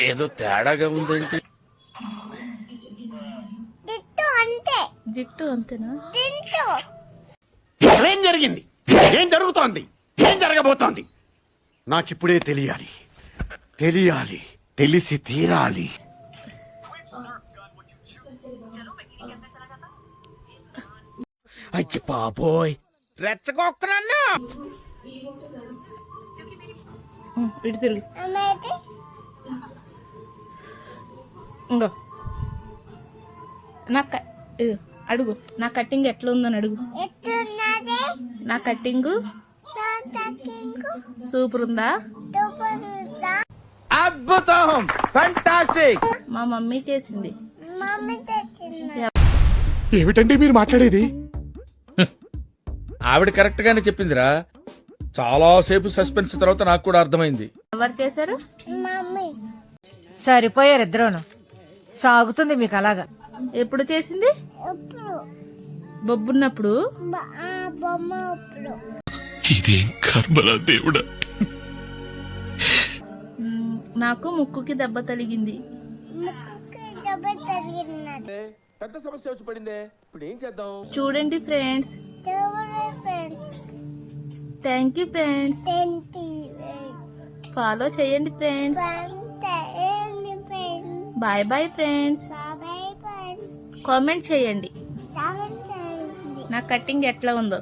ఏదో తేడాగా ఉందేంటి? జిట్టు అంతేనా? ఏం జరిగింది? ఏం జరుగుతోంది? ఏం జరగబోతోంది? నాకిప్పుడే తెలియాలి. తెలిసి తీరాలి. అయ్య బాబోయ్, రెచ్చగొక్కనన్నా. ఇటు తిరుగు. ఇంకో అడుగు, నా కట్టింగ్ ఎట్లా ఉందని అడుగు. నా కట్టింగ్ సూపర్ ఉందా? అద్భుతం, ఫంటాస్టిక్. మా మమ్మీ చేసింది. ఏమిటండి మీరు మాట్లాడేది? ఆవిడ కరెక్ట్ గానే చెప్పిందిరా. చాలా సేపు సస్పెన్స్ తర్వాత నాకు కూడా అర్థమైంది. ఎవరు చేశారు? సరిపోయారు ఇద్దరును. సాగుతుంది మీకు అలాగా. ఎప్పుడు చేసింది? బొబ్బున్నప్పుడు. ఇదేం కర్మలా దేవుడా. నాకు ముక్కుకి దెబ్బ తగిలింది. పెద్ద సమస్య వచ్చి పడిందే, ఇప్పుడు ఏం చేద్దాం? చూడండి friends. Thank you friends. Follow చేయండి friends. Bye bye friends. Comment చేయండి నా కట్టింగ్ ఎట్లా ఉందో.